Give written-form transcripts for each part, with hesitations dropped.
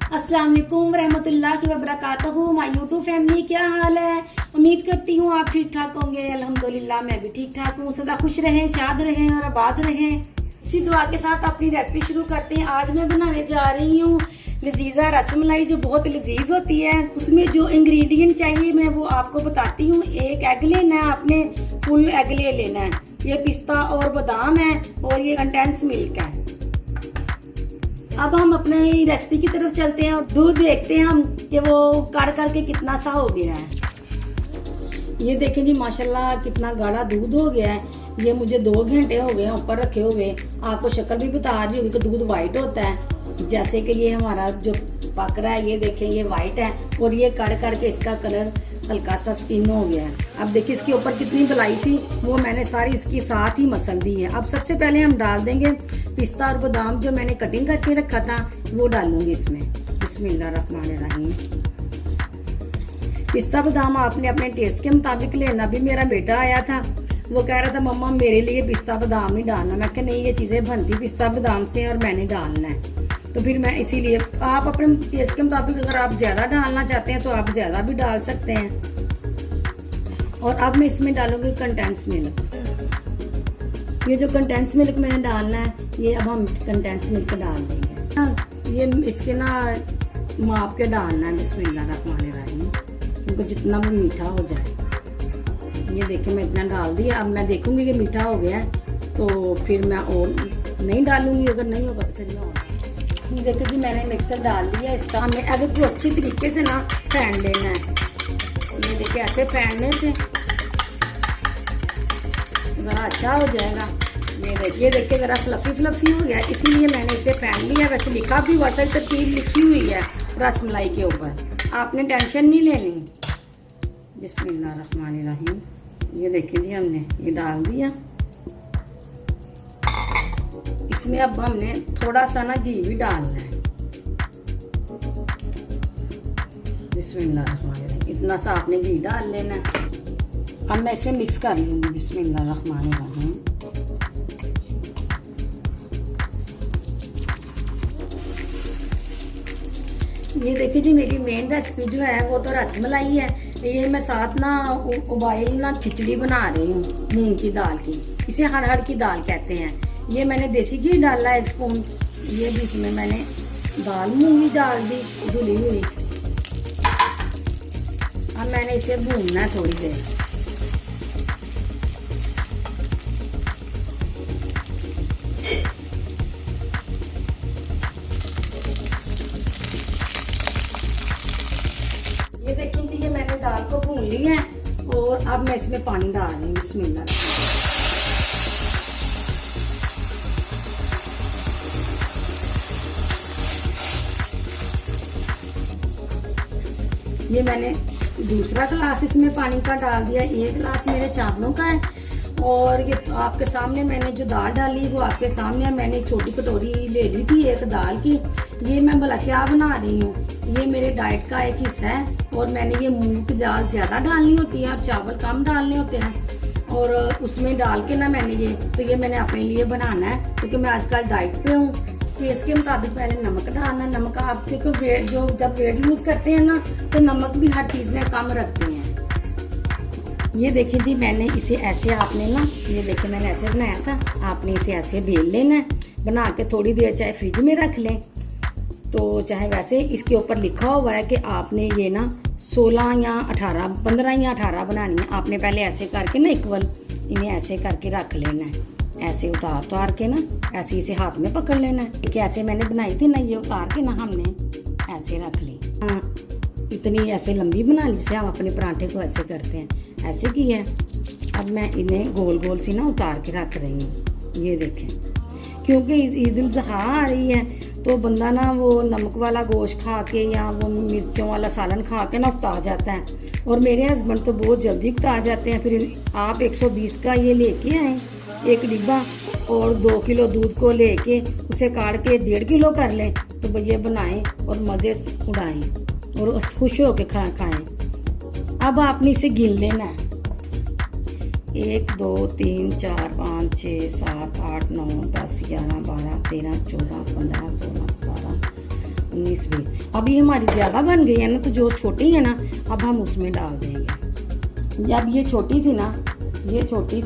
अस्सलाम वालेकुम रहमतुल्लाहि व बरकातहू। माय यूट्यूब फैमिली, क्या हाल है? उम्मीद करती हूँ आप ठीक ठाक होंगे। अल्हम्दुलिल्लाह मैं भी ठीक ठाक हूँ। सदा खुश रहें, शाद रहें और आबाद रहें। इसी दुआ के साथ अपनी रेसिपी शुरू करते हैं। आज मैं बनाने जा रही हूँ लजीजा रसमलाई, जो बहुत लजीज होती है। उसमें जो इंग्रेडिएंट चाहिए मैं वो आपको बताती हूँ। एक एग लेना है आपने, फुल एग ले लेना है। ये पिस्ता और बादाम है और ये कंडेंस मिल्क है। अब हम अपने रेसिपी की तरफ चलते हैं और दूध देखते हैं हम कि वो काट करके कितना सा हो गया है। ये देखें जी, माशाल्लाह कितना गाढ़ा दूध हो गया है। ये मुझे 2 घंटे हो गए ऊपर रखे हुए। आपको शक्ल भी बता रही होगी कि दूध वाइट होता है। जैसे कि ये हमारा जो पक रहा है, ये देखें ये वाइट है और ये काट करके इसका कलर हल्का सा स्किन हो गया है। अब देखिए इसके ऊपर कितनी बलाई थी, वो मैंने सारी इसके साथ ही मसल दी है। अब सबसे पहले हम डाल देंगे पिस्ता और बादाम, जो मैंने कटिंग करके रखा था वो डालूंगी इसमें। बिस्मिल्लाहिर्रहमानिर्रहीम। पिस्ता बादाम आपने अपने टेस्ट के मुताबिक लेना। भी मेरा बेटा आया था, वो कह रहा था मम्मा मेरे लिए पिस्ता बादाम नहीं डालना। मैं कहा नहीं, ये चीज़ें बनती पिस्ता बादाम से और मैंने डालना है। तो फिर मैं इसीलिए, आप अपने टेस्ट के मुताबिक अगर आप ज़्यादा डालना चाहते हैं तो आप ज़्यादा भी डाल सकते हैं। और अब मैं इसमें डालूंगी कंडेंस मिल्क। ये जो कंडेंस मिल्क मैंने डालना है, ये अब हम कंडेंस मिल्क डाल देंगे। ये इसके ना माप के डालना है। बिस्मिल्लाहिर्रहमानिर्रहीम। इनको जितना भी मीठा हो जाए। ये देखिए मैं इतना डाल दिया। अब मैं देखूंगी कि मीठा हो गया है तो फिर मैं और नहीं डालूंगी, अगर नहीं होगा तो फिर मैं और। देखो जी, मैंने मिक्सर डाल दिया इसका। हमें अगर को अच्छी तरीके से ना फेंट लेना है। ये देखिए ऐसे फेंटने से ज़रा अच्छा हो जाएगा। ये देखिए ज़रा फ्लफी हो गया, इसीलिए मैंने इसे फेंट लिया। वैसे लिखा भी हुआ, सारी तरकीब लिखी हुई है रसमलाई के ऊपर, आपने टेंशन नहीं लेनी। बिस्मिल्लाहिर्रहमानिर्रहीम। ये देखिए जी, हमने ये डाल दिया। इसमें अब हमने थोड़ा सा ना घी भी डालना है। बिस्मिल्लाहिर्रहमानिर्रहीम। इतना सा आपने घी डाल लेना है। अब मैं इसे मिक्स कर लूँगी। बिस्मिल्लाहिर्रहमानिर्रहीम। ये देखिए जी, मेरी मेन रेसिपी जो है वो तो रसमलाई है। ये मैं साथ ना उबाइल ना खिचड़ी बना रही हूँ मूंग की दाल की। इसे हरहर की दाल कहते हैं। ये मैंने देसी घी डाला 1 स्पून। ये भी इसमें मैंने दाल मूंगी डाल दी धुली हुई। अब मैंने इसे भूनना है थोड़ी देर। ये देखिए जी, ये मैंने दाल को भून लिया है और अब मैं इसमें पानी डाल रही हूँ। बिस्मिल्लाह। ये मैंने दूसरा गिलास इसमें पानी का डाल दिया। 1 गिलास मेरे चावलों का है और ये आपके सामने मैंने जो दाल डाली वो आपके सामने। मैंने छोटी कटोरी ले ली थी एक दाल की। ये मैं भला क्या बना रही हूँ, ये मेरे डाइट का एक हिस्सा है। और मैंने ये मूंग की दाल ज़्यादा डालनी होती है और चावल कम डालने होते हैं। और उसमें डाल के ना मैंने ये मैंने अपने लिए बनाना है, क्योंकि मैं आजकल डाइट पे हूँ। कि इसके मुताबिक पहले नमक डालना। नमक आप क्योंकि जब वेट लूज करते हैं ना तो नमक भी हर चीज़ में कम रखते हैं। ये देखिए जी, मैंने इसे ऐसे आपने ना, ये देखिए मैंने ऐसे बनाया था। आपने इसे ऐसे बेल लेना है। बना के थोड़ी देर चाहे फ्रिज में रख लें तो चाहे वैसे। इसके ऊपर लिखा हुआ है कि आपने ये ना 16 या 18, 15 या 18 बनानी है। आपने पहले ऐसे करके ना इक्वल इन्हें ऐसे करके रख लेना है। ऐसे उतार के ना ऐसे इसे हाथ में पकड़ लेना है। कि ऐसे मैंने बनाई थी ना, ये उतार के ना हमने ऐसे रख ली। हाँ, इतनी ऐसे लंबी बना ली जैसे हम अपने पराठे को ऐसे करते हैं, ऐसे की है। अब मैं इन्हें गोल गोल सी ना उतार के रख रही हूँ। ये देखें, क्योंकि ईद उल ज़ुहा आ रही है तो बंदा ना वो नमक वाला गोश्त खा के या वो मिर्चों वाला सालन खा के ना उकता जाता है। और मेरे हस्बैंड तो बहुत जल्दी उकता जाते हैं। फिर आप 120 का ये लेके आए 1 डिब्बा और 2 किलो दूध को लेके उसे काट के 1.5 किलो कर लें तो भैया बनाएं और मज़े उड़ाएं और खुश होकर खाएं। अब आपने इसे गिन लेना है। 1 2 3 4 5 6 7 8 9 10 11 12 13 14 15 16 17 19 20। अभी हमारी ज़्यादा बन गई है ना, तो जो छोटी है ना अब हम उसमें डाल देंगे। जब ये छोटी थी ना, ये छोटी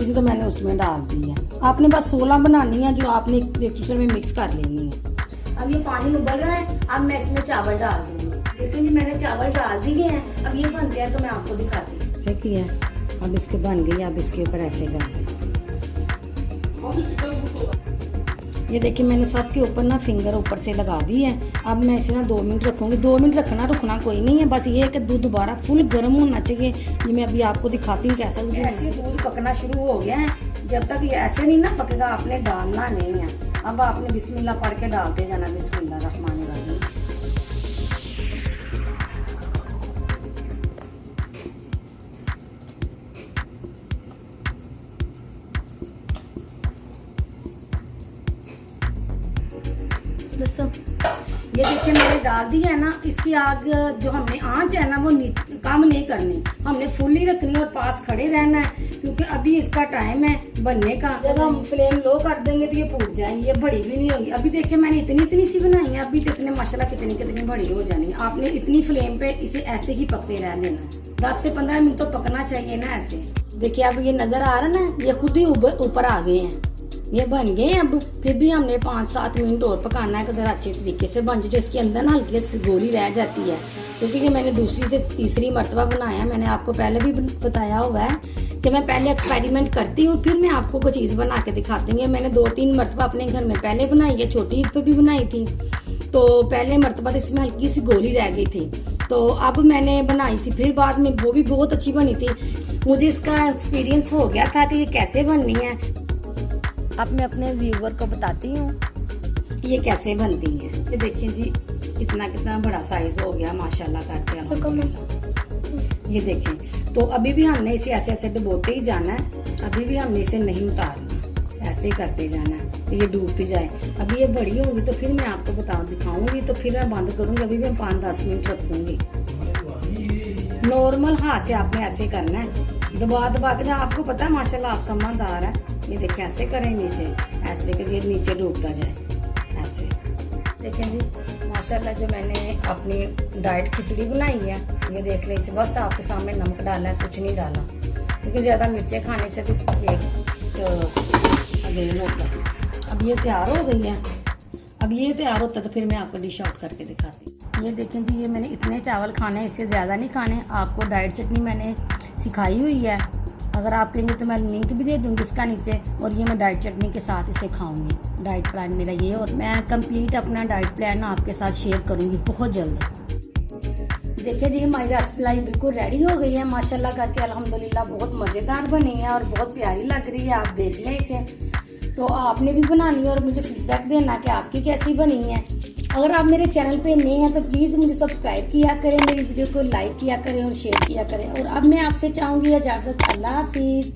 थी तो मैंने उसमें डाल दी है। आपने बस 16 बनानी है जो आपने एक दूसरे में मिक्स कर लेनी है। अब ये पानी उबल रहा है, अब मैं इसमें चावल डाल दूँगी। देखिए जी मैंने चावल डाल दिए हैं। अब ये बन गया तो मैं आपको दिखाती हूँ। ठीक है, अब इसके बन गई। अब इसके ऊपर ऐसे कर, ये देखिए मैंने सबके ऊपर ना फिंगर ऊपर से लगा दी है। अब मैं इसे ना 2 मिनट रखूँगी। 2 मिनट रुकना कोई नहीं है, बस ये है कि दूध दोबारा फुल गर्म होना चाहिए। ये मैं अभी आपको दिखाती हूँ कैसा दूध। ऐसे दूध पकना शुरू हो गया है। जब तक ये ऐसे नहीं ना पकेगा आपने डालना नहीं है। अब आपने बिस्मिल्लाह पढ़ के डालते जाना, बिस्मिल्लाह रहमान रहीम। ये देखिए मैंने डाल दी है ना। इसकी आग जो हमने आंच है ना वो कम नहीं करनी, हमने फुल ही रखनी और पास खड़े रहना है, क्योंकि अभी इसका टाइम है बनने का। जब हम फ्लेम लो कर देंगे तो ये फूट जाएंगी, ये बड़ी भी नहीं होगी। अभी देखिए मैंने इतनी सी बनाई है, अभी कितने माशाल्लाह कितनी बड़ी हो जानी है। आपने इतनी फ्लेम पे इसे ऐसे ही पकते रह देना, 10 से 15 मिनट तो पकना चाहिए ना ऐसे। देखिए अब ये नजर आ रहा ना, ये खुद ही ऊपर आ गए हैं, ये बन गए। अब फिर भी हमने 5-7 मिनट और पकाना है, जरा अच्छे तरीके से बन जाए। जो इसके अंदर ना हल्की सी गोली रह जाती है, क्योंकि ये मैंने दूसरी से तीसरी मरतबा बनाया। मैंने आपको पहले भी बताया हुआ है कि मैं पहले एक्सपेरिमेंट करती हूँ, फिर मैं आपको कोई चीज़ बना के दिखाती हूँ। मैंने 2-3 मरतबा अपने घर में पहले बनाई है, छोटी ईद पे भी बनाई थी। तो पहले मरतबा तो इसमें हल्की सी गोली रह गई थी, तो अब मैंने बनाई थी, फिर बाद में वो भी बहुत अच्छी बनी थी। मुझे इसका एक्सपीरियंस हो गया था कि ये कैसे बननी है। अब मैं अपने व्यूवर को बताती हूँ ये कैसे बनती है। ये देखिए जी कितना बड़ा साइज हो गया माशाल्लाह करके अल्हम्दुलिल्लाह। ये देखें, तो अभी भी हमने इसे ऐसे डुबोते ही जाना है, अभी भी हमने इसे नहीं उतारना, ऐसे ही करते जाना है तो ये डूबती जाए। अभी ये बड़ी होगी तो फिर मैं आपको दिखाऊंगी, तो फिर मैं बंद करूंगी। अभी भी 5-10 मिनट रखूंगी। नॉर्मल हाथ से आपने ऐसे करना है, दबा के। आपको पता है माशाल्लाह आप समझदार है। ये देखिए ऐसे करें नीचे, ऐसे कि ये नीचे डूबता जाए ऐसे। देखें जी माशाल्लाह जो मैंने अपनी डाइट खिचड़ी बनाई है, ये देख लें। इसे बस आपके सामने नमक डाला है, कुछ नहीं डाला, क्योंकि ज़्यादा मिर्चें खाने से भी पेट अगेन होता है। अब ये तैयार हो गई है। अब ये तैयार होता है तो फिर मैं आपको डिश आउट करके दिखाती हूँ। ये देखें जी, ये मैंने इतने चावल खाने, इससे ज़्यादा नहीं खाने। आपको डाइट चटनी मैंने सिखाई हुई है, अगर आप लेंगे तो मैं लिंक भी दे दूँगी इसका नीचे। और ये मैं डाइट चटनी के साथ इसे खाऊंगी। डाइट प्लान मेरा ये, और मैं कंप्लीट अपना डाइट प्लान आपके साथ शेयर करूँगी बहुत जल्द। देखिए जी हमारी रसमलाई बिल्कुल रेडी हो गई है माशाल्लाह करके अल्हम्दुलिल्लाह। बहुत मज़ेदार बनी है और बहुत प्यारी लग रही है। आप देख लें इसे, तो आपने भी बनानी है और मुझे फीडबैक देना कि आपकी कैसी बनी है। अगर आप मेरे चैनल पे नए हैं तो प्लीज़ मुझे सब्सक्राइब किया करें, मेरी वीडियो को लाइक किया करें और शेयर किया करें। और अब मैं आपसे चाहूँगी इजाज़त, अल्लाह हाफिज़।